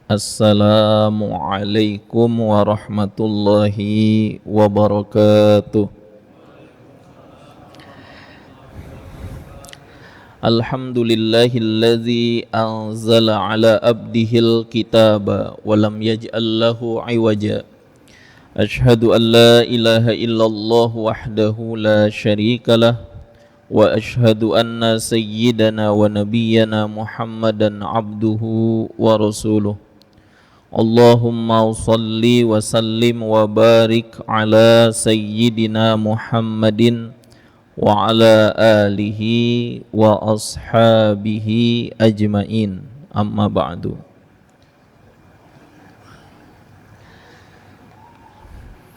Assalamualaikum warahmatullahi wabarakatuh. Alhamdulillahilladzi anzala ala abdihil kitaba wa lam yaj'al lahu iwaja. Ashhadu an la ilaha illallah wahdahu la syarikalah wa ashhadu anna sayyidana wa nabiyyana Muhammadan abduhu wa rasuluh. Allahumma salli wa sallim wa barik ala sayyidina Muhammadin wa ala alihi wa ashabihi ajmain. Amma ba'du.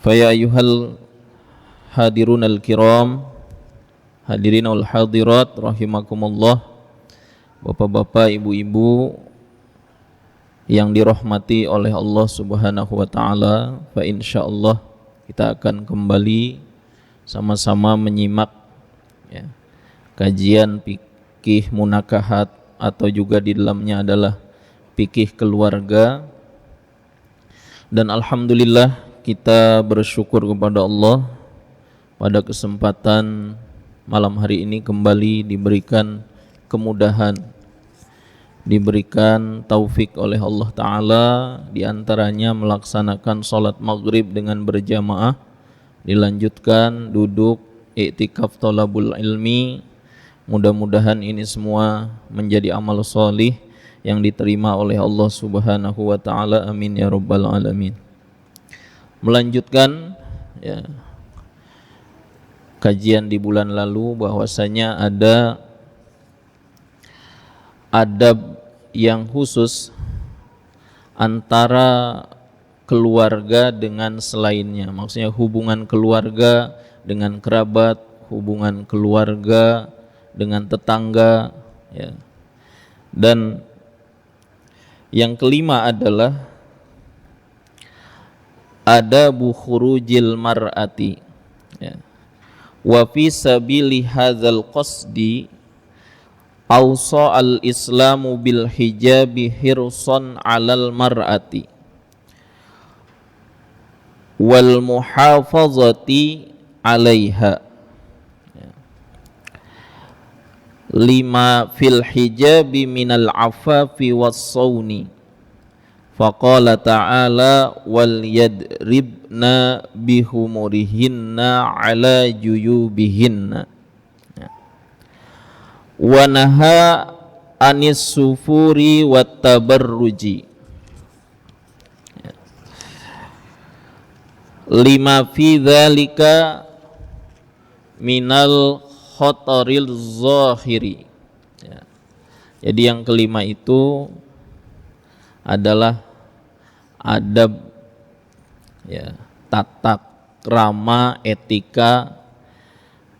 Faya ayuhal hadirun al-kiram, hadirin wal hadirat rahimakumullah, bapak-bapak, ibu-ibu yang dirahmati oleh Allah Subhanahu wa taala. Fa insyaallah kita akan kembali sama-sama menyimak kajian fikih munakahat, atau juga di dalamnya adalah fikih keluarga. Dan alhamdulillah kita bersyukur kepada Allah pada kesempatan malam hari ini kembali diberikan kemudahan, diberikan taufik oleh Allah Ta'ala, diantaranya melaksanakan sholat maghrib dengan berjamaah, dilanjutkan duduk i'tikaf thalabul ilmi. Mudah-mudahan ini semua menjadi amal solih yang diterima oleh Allah Subhanahu wa Ta'ala. Amin ya rabbal alamin. Melanjutkan kajian di bulan lalu, bahwasanya ada adab yang khusus antara keluarga dengan selainnya. Maksudnya hubungan keluarga dengan kerabat, hubungan keluarga dengan tetangga, Dan yang kelima adalah adabu khurujil mar'ati. Wa fi sabili hadzal qasdi awsa al-islamu bil hijabi hirsan 'alal mar'ati wal muhafazati 'alaiha. Lima fil hijabi minal afafi was-sawni. Faqala ta'ala wal yadribna bihumurihinna 'ala juyubihinna. Wa naha anis sufuri wat tabarruji. Lima fi dzalika minal khataril zahiri. Jadi yang kelima itu adalah adab, tata krama, etika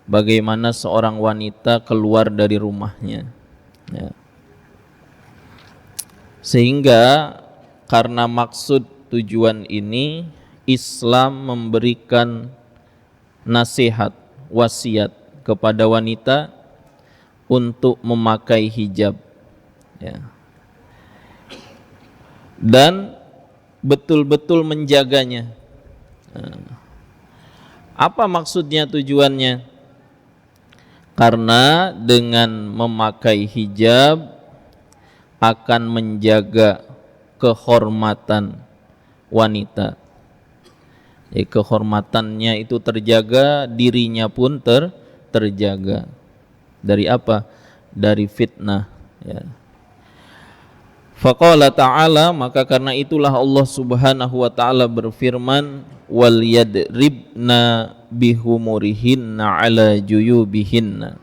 bagaimana seorang wanita keluar dari rumahnya. Sehingga karena maksud tujuan ini, Islam memberikan nasihat, wasiat kepada wanita untuk memakai hijab, dan betul-betul menjaganya. Apa maksudnya, tujuannya? Karena dengan memakai hijab akan menjaga kehormatan wanita. Kehormatannya itu terjaga, dirinya pun terjaga. Dari apa? Dari fitnah. Faqala ta'ala, maka karena itulah Allah Subhanahu wa ta'ala berfirman, wal yadribna bihumurihinna 'ala juyubihinna.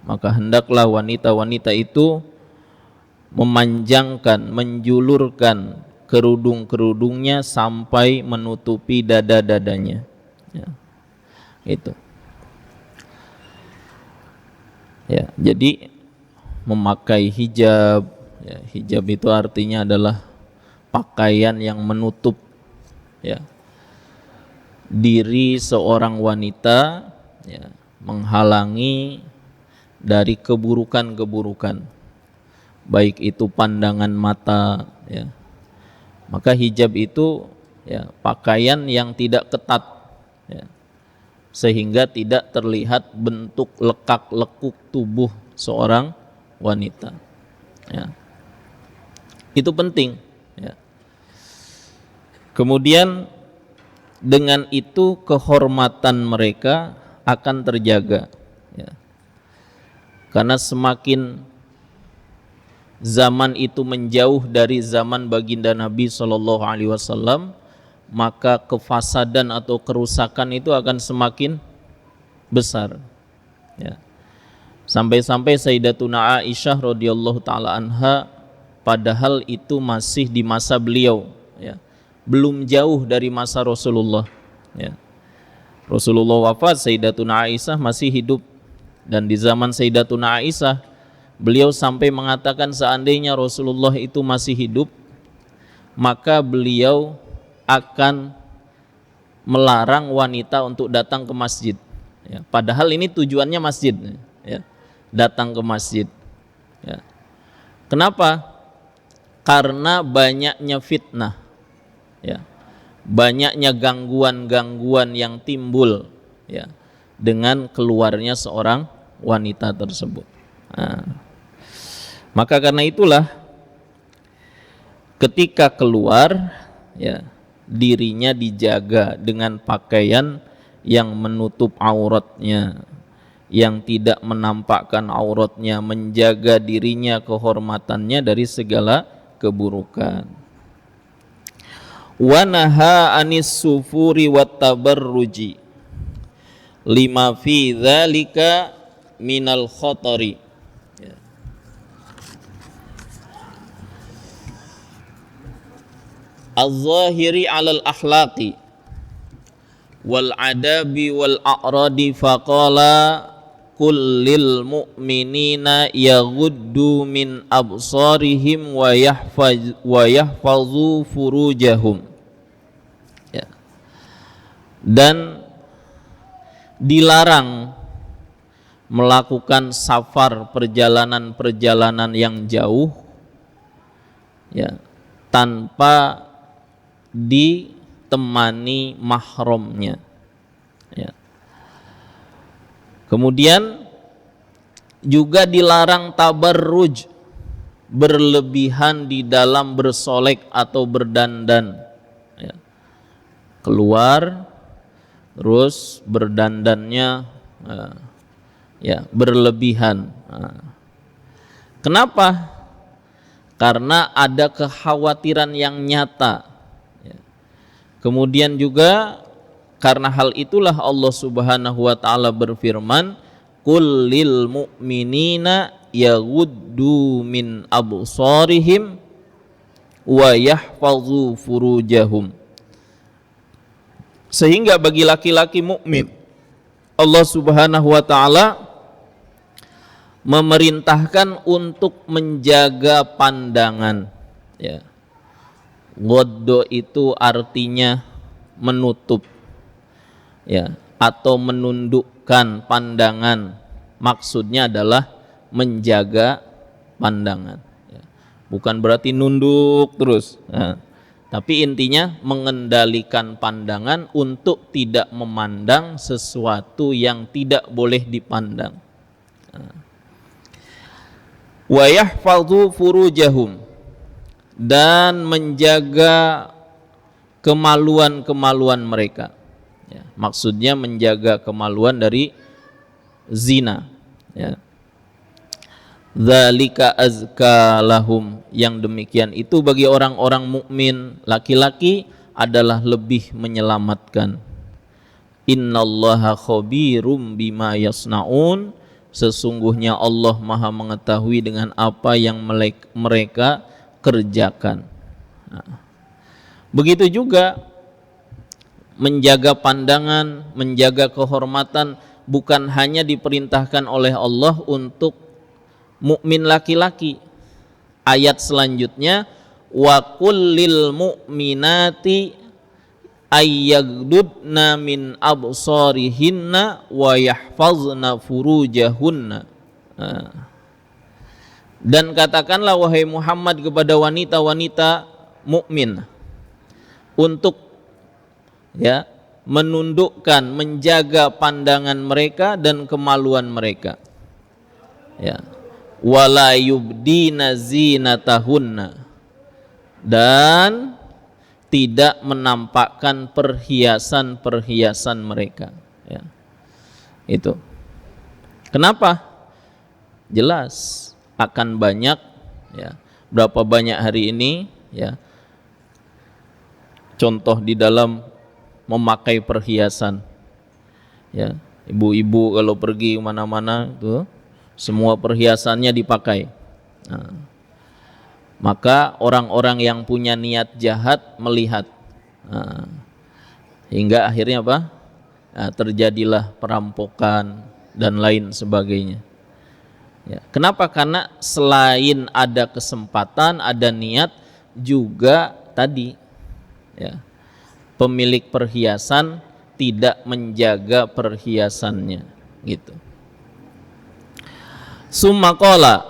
Maka hendaklah wanita-wanita itu memanjangkan, menjulurkan kerudung-kerudungnya sampai menutupi dada-dadanya. Itu. Jadi memakai hijab, hijab itu artinya adalah pakaian yang menutup diri seorang wanita, menghalangi dari keburukan-keburukan, baik itu pandangan mata, Maka hijab itu ya pakaian yang tidak ketat, ya, sehingga tidak terlihat bentuk lekak-lekuk tubuh seorang wanita. Ya. Itu penting. Ya. Kemudian dengan itu kehormatan mereka akan terjaga. Ya. Karena semakin zaman itu menjauh dari zaman baginda Nabi Shallallahu Alaihi Wasallam, maka kefasadan atau kerusakan itu akan semakin besar. Ya. Sampai-sampai Sayyidatuna Aisyah radhiyallahu taala anha, padahal itu masih di masa beliau, ya, belum jauh dari masa Rasulullah. Ya. Rasulullah wafat, Sayyidatuna Aisyah masih hidup, dan di zaman Sayyidatuna Aisyah beliau sampai mengatakan seandainya Rasulullah itu masih hidup, maka beliau akan melarang wanita untuk datang ke masjid. Ya, padahal ini tujuannya masjid, ya, datang ke masjid. Ya. Kenapa? Karena banyaknya fitnah, ya, banyaknya gangguan-gangguan yang timbul, ya, dengan keluarnya seorang wanita tersebut. Nah, maka karena itulah ketika keluar, ya, dirinya dijaga dengan pakaian yang menutup auratnya, yang tidak menampakkan auratnya, menjaga dirinya, kehormatannya dari segala keburukan. Wa naha anis sufuri wat tabarruji lima fi dzalika minal khatari. Az-zahiri 'alal akhlaqi wal adabi wal a'radi faqala kullil mu'minina yaghuddu min absarihim wa yahfazu furujahum. Ya. Dan dilarang melakukan safar, perjalanan-perjalanan yang jauh, ya, tanpa ditemani mahramnya. Ya. Kemudian juga dilarang tabarruj, berlebihan di dalam bersolek atau berdandan. Ya. Keluar terus berdandannya, ya, berlebihan. Kenapa? Karena ada kekhawatiran yang nyata. Kemudian juga karena hal itulah Allah Subhanahu wa taala berfirman, "Qul lil mu'minina yaghuddu min absarihim wa yahfazu furujahum." Sehingga bagi laki-laki mukmin, Allah Subhanahu wa taala memerintahkan untuk menjaga pandangan, ya. Ghaddu itu artinya menutup, ya, atau menundukkan pandangan. Maksudnya adalah menjaga pandangan, ya. Bukan berarti nunduk terus, ya. Tapi intinya mengendalikan pandangan untuk tidak memandang sesuatu yang tidak boleh dipandang. Wa yahfazu furujahum, dan menjaga kemaluan-kemaluan mereka, ya, maksudnya menjaga kemaluan dari zina, ya. Dzalika azka lahum, yang demikian itu bagi orang-orang mukmin laki-laki adalah lebih menyelamatkan. Innallaha khabirum bima yasnaun, sesungguhnya Allah Maha mengetahui dengan apa yang mereka kerjakan. Nah, begitu juga menjaga pandangan, menjaga kehormatan bukan hanya diperintahkan oleh Allah untuk mukmin laki-laki. Ayat selanjutnya, wa kullil mu'minati ayyaghdudna min absarihinna wa yahfazna furujahunna. Dan katakanlah wahai Muhammad kepada wanita-wanita mukmin, untuk ya menundukkan, menjaga pandangan mereka dan kemaluan mereka. Ya. Wala yubdina zinatahunna, dan tidak menampakkan perhiasan-perhiasan mereka. Ya. Itu. Kenapa? Jelas akan banyak, ya. Berapa banyak hari ini, ya, contoh di dalam memakai perhiasan, ya, ibu-ibu kalau pergi mana-mana tuh semua perhiasannya dipakai. Nah, maka orang-orang yang punya niat jahat melihat, nah, hingga akhirnya apa? Nah, terjadilah perampokan dan lain sebagainya. Ya. Kenapa? Karena selain ada kesempatan, ada niat, juga tadi, ya, pemilik perhiasan tidak menjaga perhiasannya, gitu. Summa qala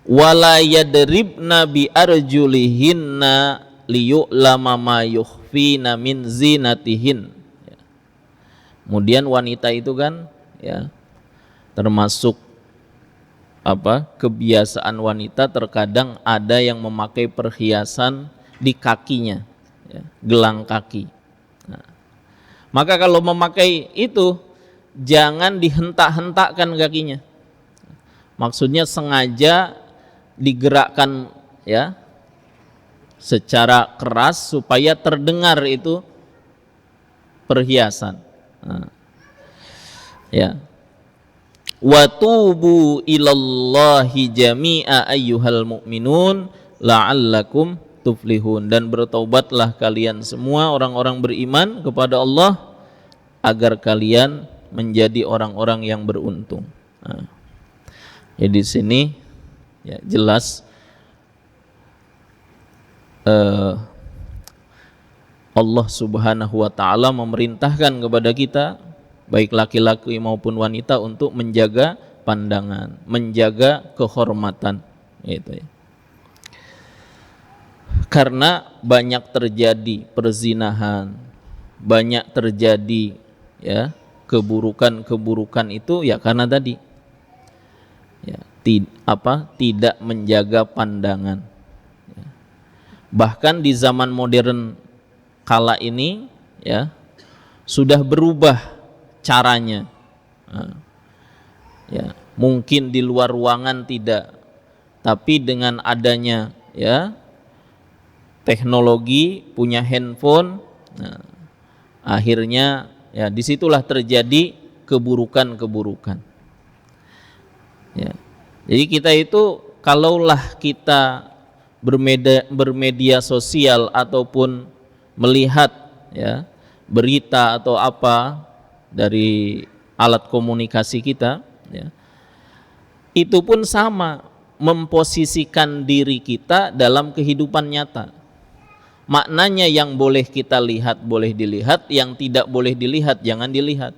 wala yadribna bi arjulihinna liyu'lama ma yukhfina min zinatihin. Ya. Kemudian wanita itu kan, ya, termasuk kebiasaan wanita, terkadang ada yang memakai perhiasan di kakinya, ya, gelang kaki. Nah, maka kalau memakai itu jangan dihentak-hentakkan kakinya. Maksudnya sengaja digerakkan, ya, secara keras supaya terdengar itu perhiasan. Nah, ya. Wa tubu ilallahi jami'a ayyuhal mu'minun la'allakum tuflihun, dan bertaubatlah kalian semua orang-orang beriman kepada Allah agar kalian menjadi orang-orang yang beruntung. Nah, ya di sini, ya, jelas Allah Subhanahu wa taala memerintahkan kepada kita, baik laki-laki maupun wanita, untuk menjaga pandangan, menjaga kehormatan, gitu ya. Karena banyak terjadi perzinahan, banyak terjadi, ya, keburukan-keburukan itu ya karena tadi, ya, tidak menjaga pandangan. Ya. Bahkan di zaman modern kala ini, ya, sudah berubah caranya. Nah, ya, mungkin di luar ruangan tidak, tapi dengan adanya, ya, teknologi, punya handphone, nah, akhirnya, ya, disitulah terjadi keburukan-keburukan. Ya. Jadi kita itu, kalaulah kita bermedia sosial ataupun melihat, ya, berita atau apa dari alat komunikasi kita, ya, itu pun sama, memposisikan diri kita dalam kehidupan nyata. Maknanya yang boleh kita lihat boleh dilihat, yang tidak boleh dilihat jangan dilihat,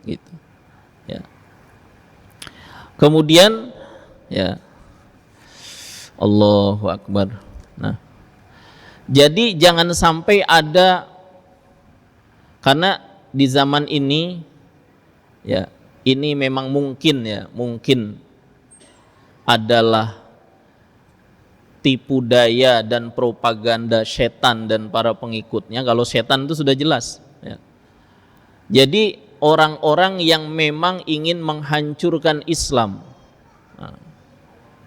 gitu. Ya. Kemudian, ya, Allahu Akbar. Nah, jadi jangan sampai ada, karena di zaman ini, ya, ini memang mungkin adalah tipu daya dan propaganda setan dan para pengikutnya. Kalau setan itu sudah jelas, ya. Jadi orang-orang yang memang ingin menghancurkan Islam,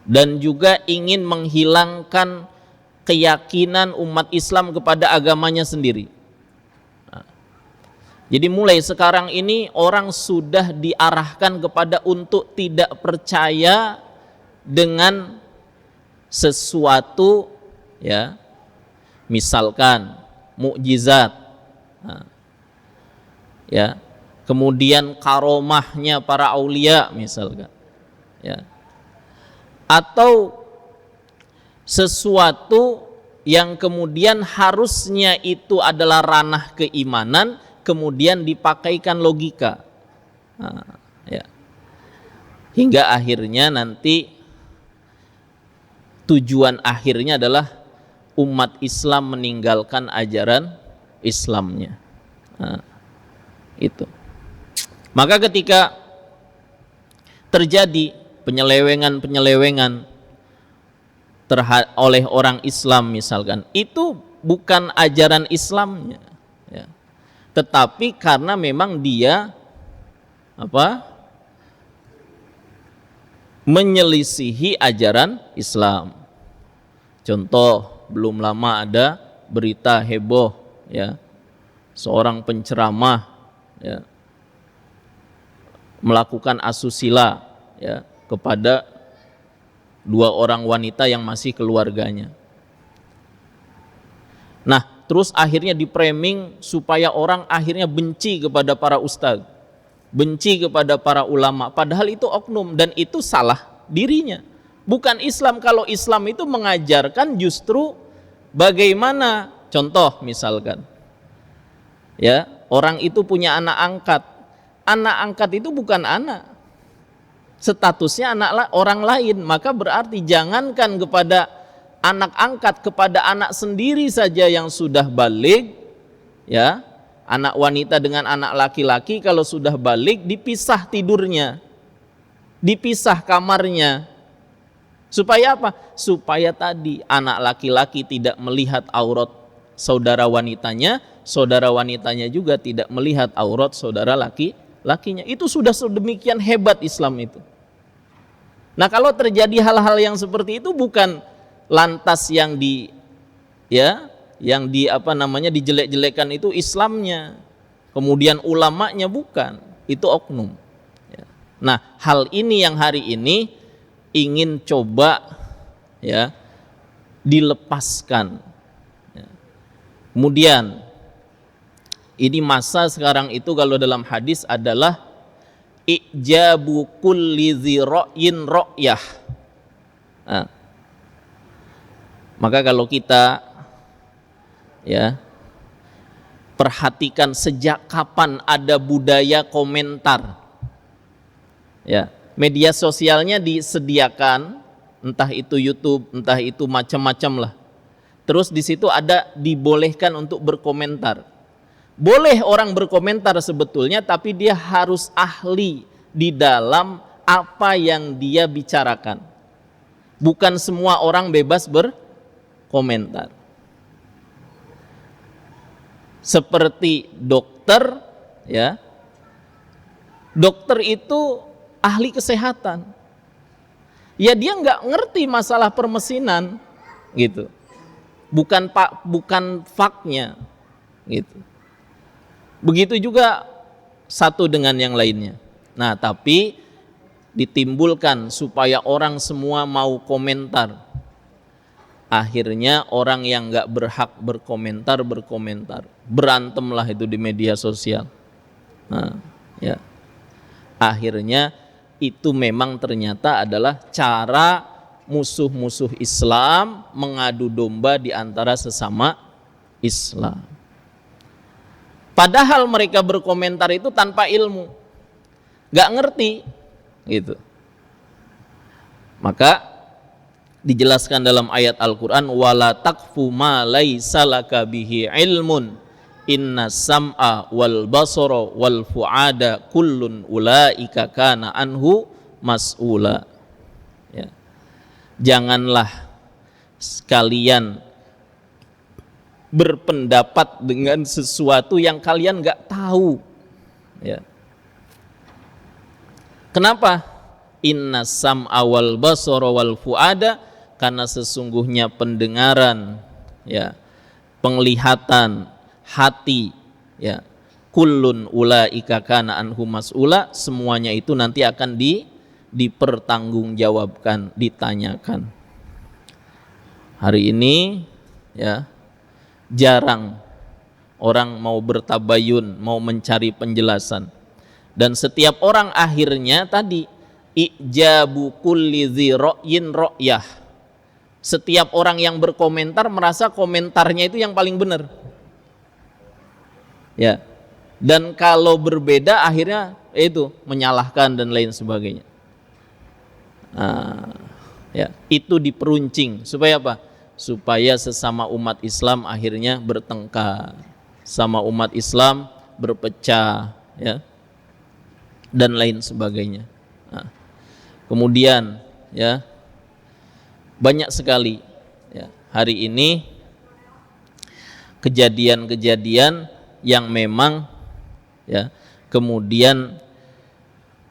dan juga ingin menghilangkan keyakinan umat Islam kepada agamanya sendiri. Jadi mulai sekarang ini orang sudah diarahkan kepada untuk tidak percaya dengan sesuatu, ya, misalkan mukjizat, ya, kemudian karomahnya para aulia misalkan, ya, atau sesuatu yang kemudian harusnya itu adalah ranah keimanan, kemudian dipakaikan logika, ya, hingga akhirnya nanti tujuan akhirnya adalah umat Islam meninggalkan ajaran Islamnya. Nah, itu. Maka ketika terjadi penyelewengan oleh orang Islam misalkan, itu bukan ajaran Islamnya, ya. Tetapi karena memang dia menyelisihi ajaran Islam. Contoh, belum lama ada berita heboh, ya, seorang penceramah, ya, melakukan asusila, ya, kepada 2 orang wanita yang masih keluarganya. Nah, terus akhirnya di-framing supaya orang akhirnya benci kepada para ustadz, benci kepada para ulama, padahal itu oknum dan itu salah dirinya, bukan Islam. Kalau Islam itu mengajarkan justru bagaimana, contoh misalkan, ya, orang itu punya anak angkat itu bukan anak, statusnya anak orang lain, maka berarti jangankan kepada anak angkat, kepada anak sendiri saja yang sudah baligh, ya, anak wanita dengan anak laki-laki kalau sudah baligh dipisah tidurnya, dipisah kamarnya. Supaya apa? Supaya tadi anak laki-laki tidak melihat aurat saudara wanitanya juga tidak melihat aurat saudara lakinya. Itu sudah sedemikian hebat Islam itu. Nah, kalau terjadi hal-hal yang seperti itu, bukan lantas yang dijelek-jelekan itu Islamnya, kemudian ulamanya, bukan, itu oknum, ya. Nah, hal ini yang hari ini ingin coba, ya, dilepaskan, ya. Kemudian ini masa sekarang itu kalau dalam hadis adalah ijabu kulli dzi ra'yin ra'yah. Nah, maka kalau kita, ya, perhatikan sejak kapan ada budaya komentar, ya, media sosialnya disediakan, entah itu YouTube, entah itu macam-macam lah. Terus di situ ada dibolehkan untuk berkomentar. Boleh orang berkomentar sebetulnya, tapi dia harus ahli di dalam apa yang dia bicarakan. Bukan semua orang bebas berkomentar. Seperti dokter, ya. Dokter itu ahli kesehatan. Ya, dia nggak ngerti masalah permesinan, gitu. Bukan faknya, gitu. Begitu juga satu dengan yang lainnya. Nah, tapi ditimbulkan supaya orang semua mau komentar. Akhirnya orang yang nggak berhak berkomentar, berantemlah itu di media sosial. Nah, ya. Akhirnya itu memang ternyata adalah cara musuh-musuh Islam mengadu domba di antara sesama Islam. Padahal mereka berkomentar itu tanpa ilmu, gak ngerti, gitu. Maka dijelaskan dalam ayat Al-Quran, wala taqfu ma laisa laka bihi ilmun inna sam'a wal basara wal fu'ada kullun ulaika kana anhu mas'ula. Ya. Janganlah sekalian berpendapat dengan sesuatu yang kalian nggak tahu, ya. Kenapa? Inna sam'a wal basara wal fu'ada, karena sesungguhnya pendengaran, ya, penglihatan, hati, ya, kullun ulaika kana anhu mas'ula, semuanya itu nanti akan dipertanggungjawabkan, ditanyakan. Hari ini, ya, jarang orang mau bertabayun, mau mencari penjelasan. Dan setiap orang akhirnya tadi ijabu kulli dzi ra'yin ra'yah. Setiap orang yang berkomentar merasa komentarnya itu yang paling benar. Ya. Dan kalau berbeda akhirnya itu menyalahkan dan lain sebagainya. Nah, ya, itu diperuncing supaya apa? supaya sesama umat Islam akhirnya bertengkar, sama umat Islam berpecah, ya, dan lain sebagainya. Nah, kemudian ya banyak sekali ya hari ini kejadian-kejadian yang memang ya kemudian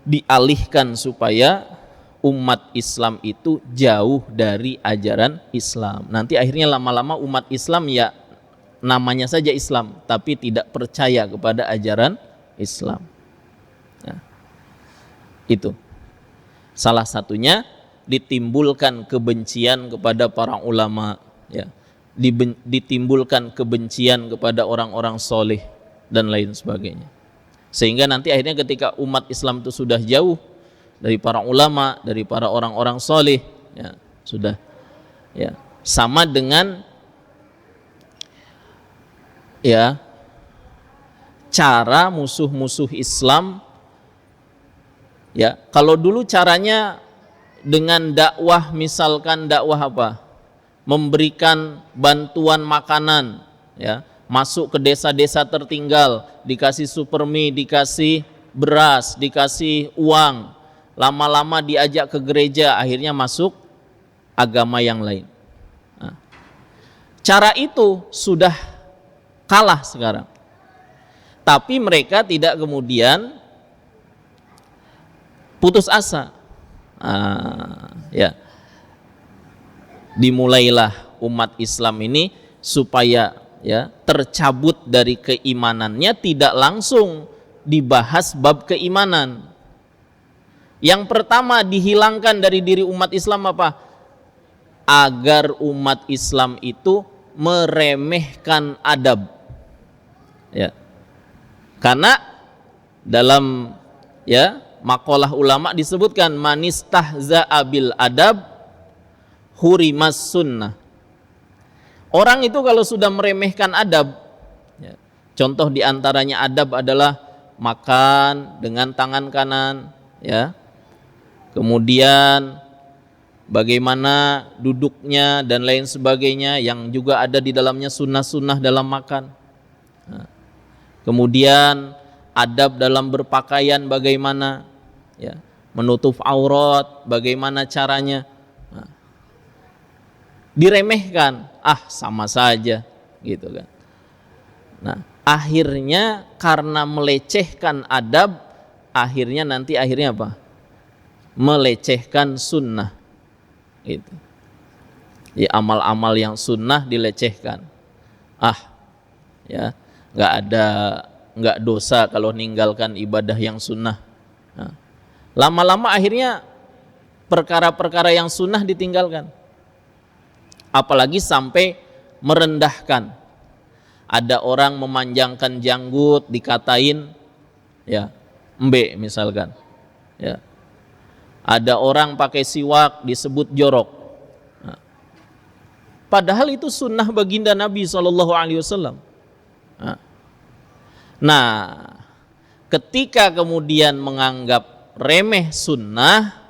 dialihkan supaya umat Islam itu jauh dari ajaran Islam. Nanti akhirnya lama-lama umat Islam ya namanya saja Islam, tapi tidak percaya kepada ajaran Islam. Nah, itu salah satunya ditimbulkan kebencian kepada para ulama, ya, ditimbulkan kebencian kepada orang-orang soleh dan lain sebagainya. Sehingga nanti akhirnya ketika umat Islam itu sudah jauh dari para ulama, dari para orang-orang soleh, ya, sudah ya sama dengan ya cara musuh-musuh Islam. Ya, kalau dulu caranya dengan dakwah, misalkan dakwah apa? Memberikan bantuan makanan, ya, masuk ke desa-desa tertinggal, dikasih supermi, dikasih beras, dikasih uang, lama-lama diajak ke gereja, akhirnya masuk agama yang lain. Nah, cara itu sudah kalah sekarang. Tapi mereka tidak kemudian putus asa. Ya, dimulailah umat Islam ini supaya ya tercabut dari keimanannya, tidak langsung dibahas bab keimanan. Yang pertama dihilangkan dari diri umat Islam apa? Agar umat Islam itu meremehkan adab. Ya. Karena dalam ya makalah ulama disebutkan manistahza'a bil adab hurimas sunnah. Orang itu kalau sudah meremehkan adab, ya, contoh diantaranya adab adalah makan dengan tangan kanan, ya, kemudian bagaimana duduknya dan lain sebagainya yang juga ada di dalamnya sunnah-sunnah dalam makan. Nah, kemudian adab dalam berpakaian bagaimana, ya, menutup aurat bagaimana caranya. Nah, diremehkan, sama saja gitu kan. Nah, akhirnya karena melecehkan adab, akhirnya apa? Melecehkan sunnah. Gitu. Ya, amal-amal yang sunnah dilecehkan. Ya, nggak dosa kalau ninggalkan ibadah yang sunnah. Nah, lama-lama akhirnya perkara-perkara yang sunnah ditinggalkan. Apalagi sampai merendahkan. Ada orang memanjangkan janggut dikatain ya embe misalkan. Ya. Ada orang pakai siwak disebut jorok. Nah, padahal itu sunnah baginda Nabi SAW. Nah, ketika kemudian menganggap remeh sunnah,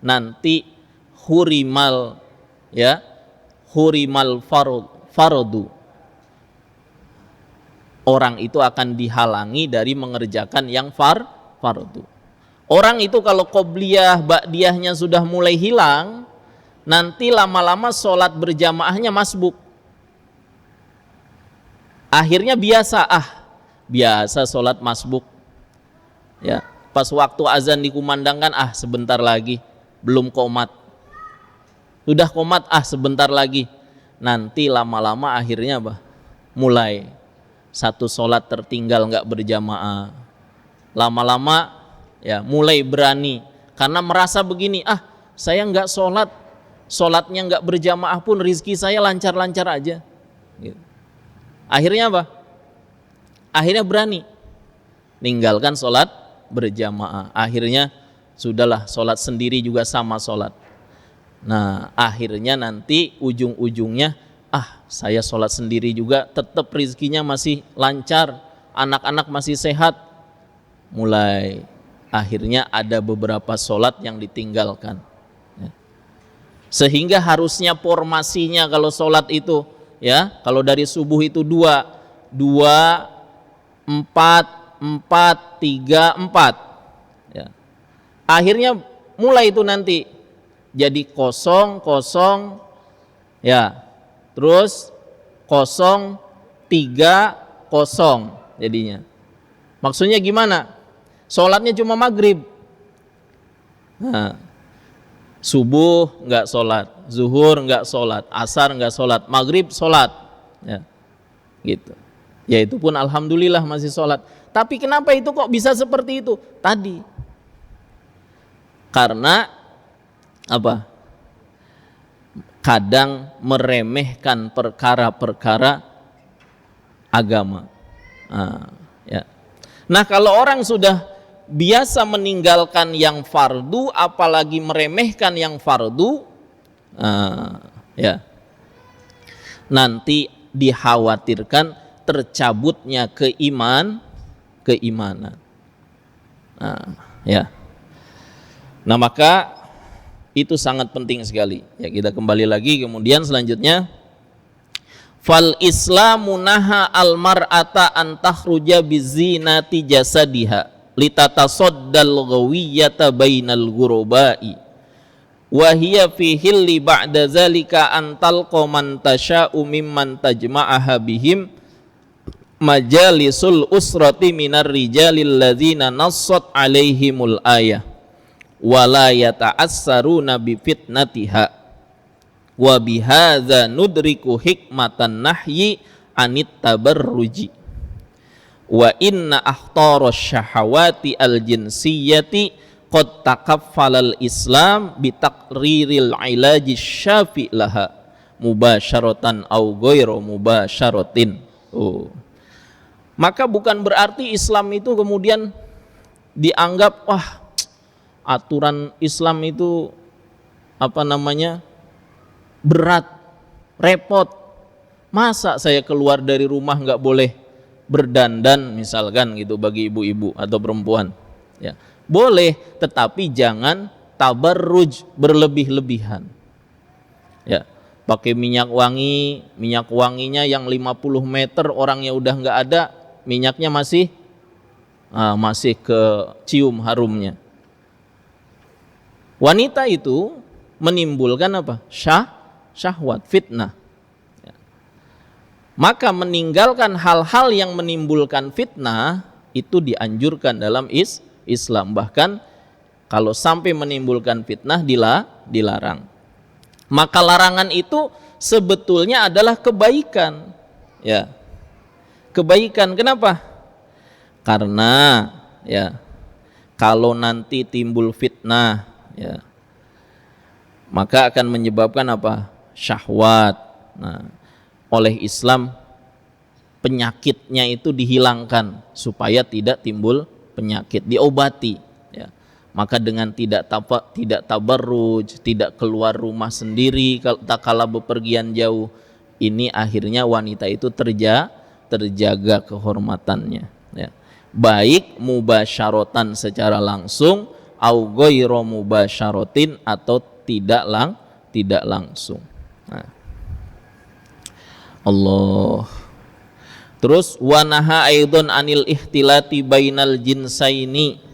nanti hurimal fardu. Orang itu akan dihalangi dari mengerjakan yang fardu. Orang itu kalau qobliyah, ba'diyahnya sudah mulai hilang, nanti lama-lama sholat berjamaahnya masbuk. Akhirnya biasa sholat masbuk. Ya, pas waktu azan dikumandangkan, sebentar lagi, belum qomat. Sudah qomat, sebentar lagi. Nanti lama-lama akhirnya mulai satu sholat tertinggal nggak berjamaah. Lama-lama ya mulai berani karena merasa begini, saya nggak sholatnya nggak berjamaah pun rizki saya lancar-lancar aja. Gitu. Akhirnya akhirnya berani ninggalkan sholat berjamaah. Akhirnya sudahlah, sholat sendiri juga sama sholat. Nah, akhirnya nanti ujung-ujungnya saya sholat sendiri juga tetap rizkinya masih lancar, anak-anak masih sehat. Mulai akhirnya ada beberapa sholat yang ditinggalkan. Sehingga harusnya formasinya kalau sholat itu, ya, kalau dari subuh itu 2, 4, 3, 4. Ya. Akhirnya mulai itu nanti jadi 0, 0, ya, terus 0, 3, 0 jadinya. Maksudnya gimana? Sholatnya cuma maghrib. Nah, subuh nggak sholat, zuhur nggak sholat, asar nggak sholat, maghrib sholat, ya, gitu. Ya itu pun alhamdulillah masih sholat. Tapi kenapa itu kok bisa seperti itu? Tadi karena apa? Kadang meremehkan perkara-perkara agama. Ya. Nah kalau orang sudah biasa meninggalkan yang fardu, apalagi meremehkan yang fardu, ya, nanti dikhawatirkan tercabutnya keimanan. Ya. Nah maka itu sangat penting sekali. Ya kita kembali lagi kemudian selanjutnya. Fal Islamu naha al mar'ata an takhruja bizinati jasadiha litatasaddal ghawiyata bainal ghurabai wa hiya fi hilli ba'da zalika an talqa man tasha'u mimman tajma'aha bihim majalisul usrati minar rijalil ladzina nassat alaihimul ayah wa la yata'assaruna bi fitnatiha wa bihadza nudriku hikmatan nahyi anit tabarruji wa inna akhtaras syahawati al jinsiyati qad takaffalal islam bitaqriril ilaji syafi laha mubasyaratan au ghairu mubasyaratin. Maka bukan berarti Islam itu kemudian dianggap wah aturan Islam itu apa namanya berat, repot. Masa saya keluar dari rumah nggak boleh berdandan misalkan gitu bagi ibu-ibu atau perempuan? Ya, boleh, tetapi jangan tabarruj berlebih-lebihan. Ya, pakai minyak wangi, minyak wanginya yang 50 meter orangnya udah nggak ada, minyaknya masih kecium harumnya. Wanita itu menimbulkan apa? Syahwat, fitnah. Ya. Maka meninggalkan hal-hal yang menimbulkan fitnah itu dianjurkan dalam Islam. Bahkan kalau sampai menimbulkan fitnah dilarang. Maka larangan itu sebetulnya adalah kebaikan. Ya. Kebaikan kenapa? Karena ya kalau nanti timbul fitnah, ya, maka akan menyebabkan apa? Syahwat. Nah, oleh Islam penyakitnya itu dihilangkan supaya tidak timbul penyakit, diobati. Ya. Maka dengan tidak tabarruj, tidak keluar rumah sendiri tak kala bepergian jauh, ini akhirnya wanita itu terjaga kehormatannya. Ya. Baik mubasyaratan secara langsung, au ghairu mubasyaratin atau tidak langsung. Nah. Allah. Terus wanaha aidon anil ihtilati bainal jinsaini.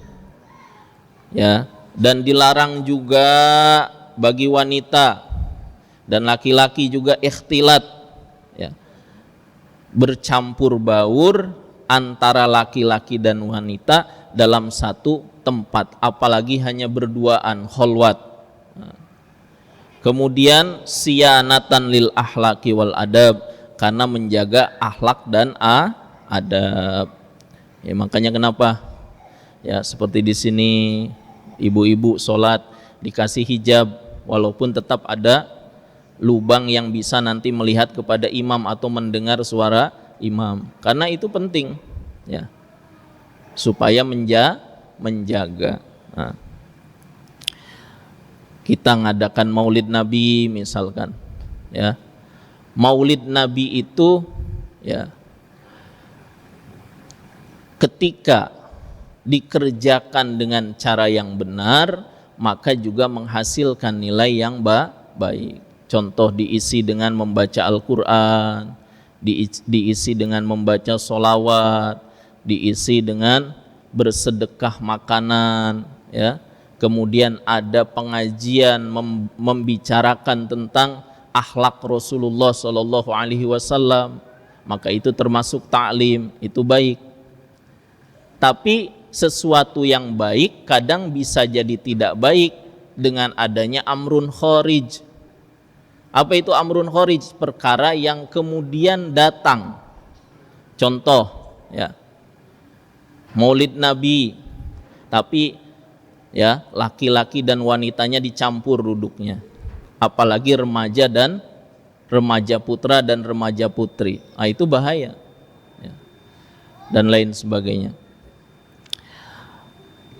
Ya, dan dilarang juga bagi wanita dan laki-laki juga ikhtilat, ya, bercampur baur antara laki-laki dan wanita dalam satu tempat, apalagi hanya berduaan, kholwat. Kemudian siyanatan lil ahlaki wal adab, karena menjaga akhlak dan adab. Ya, makanya kenapa? Ya, seperti di sini ibu-ibu sholat dikasih hijab, walaupun tetap ada lubang yang bisa nanti melihat kepada imam atau mendengar suara imam. Karena itu penting, ya, supaya menjaga. Nah. Kita ngadakan maulid Nabi misalkan, ya, maulid Nabi itu, ya, ketika dikerjakan dengan cara yang benar maka juga menghasilkan nilai yang baik. Contoh diisi dengan membaca Al-Quran, diisi dengan membaca sholawat, diisi dengan bersedekah makanan, ya. Kemudian ada pengajian membicarakan tentang akhlak Rasulullah Shallallahu Alaihi Wasallam, maka itu termasuk ta'lim, itu baik. Tapi sesuatu yang baik kadang bisa jadi tidak baik dengan adanya amrun kharij. Apa itu amrun kharij? Perkara yang kemudian datang. Contoh, ya, Maulid Nabi, tapi ya laki-laki dan wanitanya dicampur duduknya. Apalagi remaja putra dan remaja putri. Ah, itu bahaya. Ya. Dan lain sebagainya.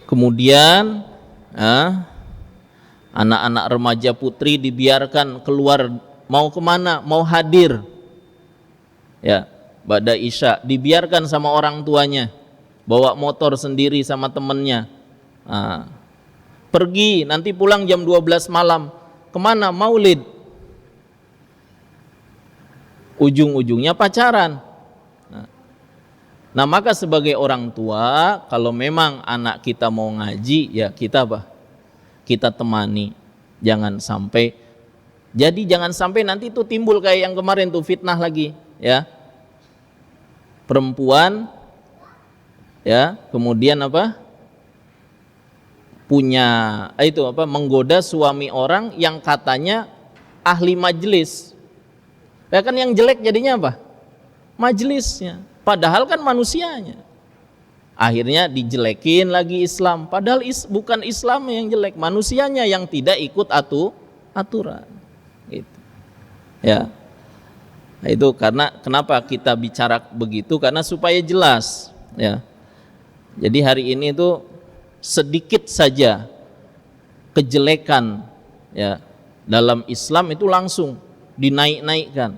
Kemudian anak-anak remaja putri dibiarkan keluar, mau kemana? Mau hadir, ya, ba'da isya, dibiarkan sama orang tuanya, bawa motor sendiri sama temennya, pergi, nanti pulang jam 12 malam. Kemana? Maulid. Ujung-ujungnya pacaran. Nah, maka sebagai orang tua, kalau memang anak kita mau ngaji, ya kita kita temani, jangan sampai nanti itu timbul kayak yang kemarin tuh, fitnah lagi, ya, perempuan, ya, kemudian menggoda suami orang yang katanya ahli majelis, ya kan, yang jelek jadinya majelisnya, padahal kan manusianya. Akhirnya dijelekin lagi Islam, padahal bukan Islam yang jelek, manusianya yang tidak ikut aturan. Gitu. Ya. Nah, itu kenapa kita bicara begitu, karena supaya jelas, ya. Jadi hari ini itu sedikit saja kejelekan, ya, dalam Islam itu langsung dinaik-naikkan.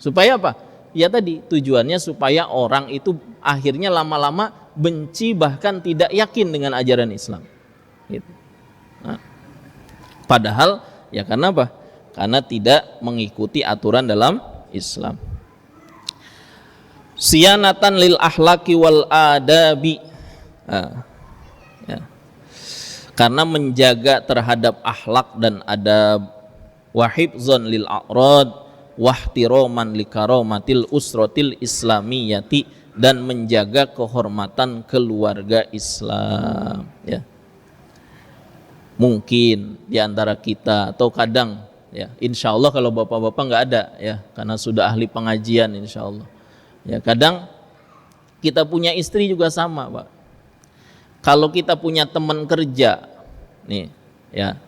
Supaya apa? Ya tadi tujuannya supaya orang itu akhirnya lama-lama benci, bahkan tidak yakin dengan ajaran Islam. Gitu. Nah, padahal ya karena apa? Karena tidak mengikuti aturan dalam Islam. Siyanatan lil ahlaki wal adabi. Ya. Karena menjaga terhadap akhlak dan adab, wahibzon lil a'rad, wahtiroman likaromatil usrotil islamiyati, dan menjaga kehormatan keluarga Islam, ya. Mungkin diantara kita, atau kadang, ya, insya Allah kalau bapak-bapak nggak ada, ya, karena sudah ahli pengajian insya Allah, ya, kadang kita punya istri juga sama, Pak. Kalau kita punya teman kerja nih, ya,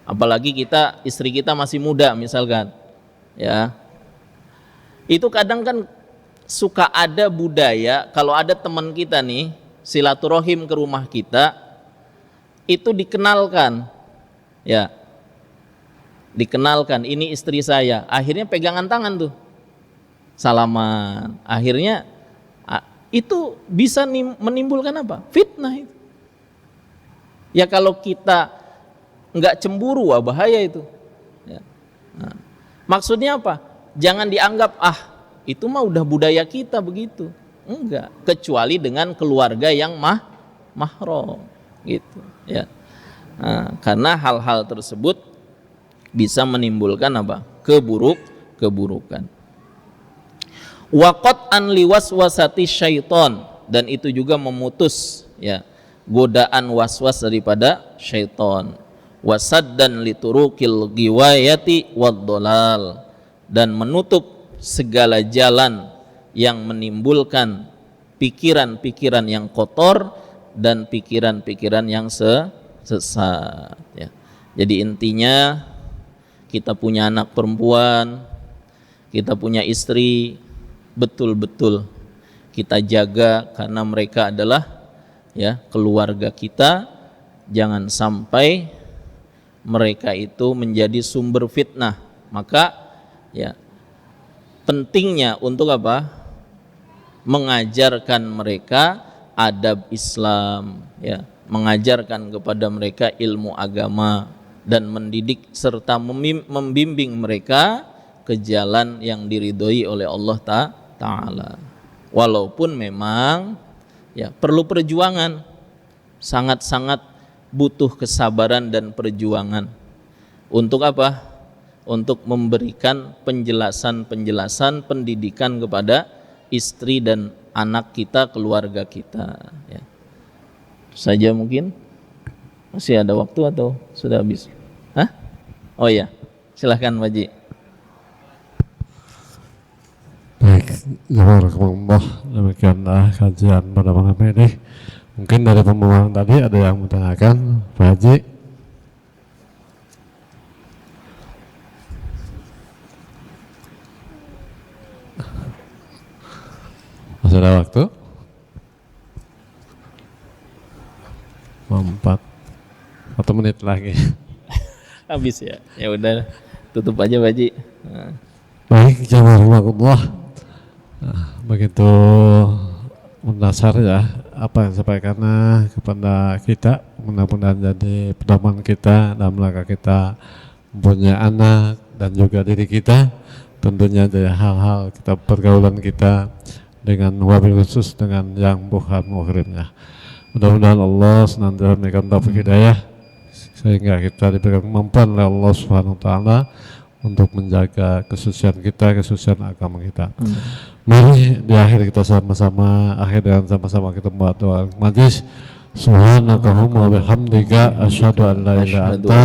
apalagi istri kita masih muda misalkan, ya, itu kadang kan suka ada budaya, kalau ada teman kita nih silaturahim ke rumah kita, itu dikenalkan, ya, dikenalkan, ini istri saya, akhirnya pegangan tangan tuh, salaman, akhirnya itu bisa menimbulkan apa? Fitnah itu. Ya kalau kita nggak cemburu, bahaya itu. Ya. Nah, maksudnya apa? Jangan dianggap itu mah udah budaya kita begitu. Enggak, kecuali dengan keluarga yang mahram, gitu, ya. Nah, karena hal-hal tersebut bisa menimbulkan keburukan. Waqat an liwaswasati syaiton, dan itu juga memutus, ya, godaan waswas daripada syaiton. Wasaddan liturukil giwayati waddolal, dan menutup segala jalan yang menimbulkan pikiran-pikiran yang kotor dan pikiran-pikiran yang sesat, ya. Jadi intinya kita punya anak perempuan, kita punya istri, betul-betul kita jaga karena mereka adalah, ya, keluarga kita. Jangan sampai mereka itu menjadi sumber fitnah. Maka, ya, pentingnya untuk mengajarkan mereka adab Islam, ya, mengajarkan kepada mereka ilmu agama, dan mendidik serta membimbing mereka ke jalan yang diridhoi oleh Allah Ta'ala. Walaupun memang ya perlu perjuangan, sangat-sangat butuh kesabaran dan perjuangan. Untuk apa? Untuk memberikan penjelasan pendidikan kepada istri dan anak kita, keluarga kita ya. Saja mungkin. Masih ada waktu atau sudah habis? Hah? Oh ya, silahkan Pak Ji. Baik, jazakumullah, demikianlah kajian pada malam ini. Mungkin dari pembimbing tadi ada yang menanyakan, Pak Haji. Masih ada waktu? 1 menit lagi. Habis ya. Ya udah, tutup aja Pak Ji. Nah. Baik, jazakumullah. Begitu mendasar ya apa yang disampaikan kepada kita, mudah-mudahan jadi pedoman kita dalam langkah kita mempunyai anak dan juga diri kita, tentunya dari hal-hal kita pergaulan kita dengan wabil khusus dengan yang bukan muhrimnya. Mudah-mudahan Allah senantiasa memberikan taufik hidayah sehingga kita diberikan kemampuan oleh Allah Subhanahu wa taala untuk menjaga kesucian kita, kesucian agama kita. Mari di akhir kita sama-sama dengan kita membuat doa majlis. Subhanakallahumma wa bihamdika asyhadu an la ilaha illa anta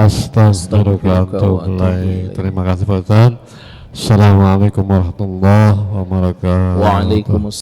astaghfiruka wa atubu ilaik. Terima kasih Pak Ustaz. Assalamualaikum warahmatullahi wabarakatuh. Waalaikumsalam.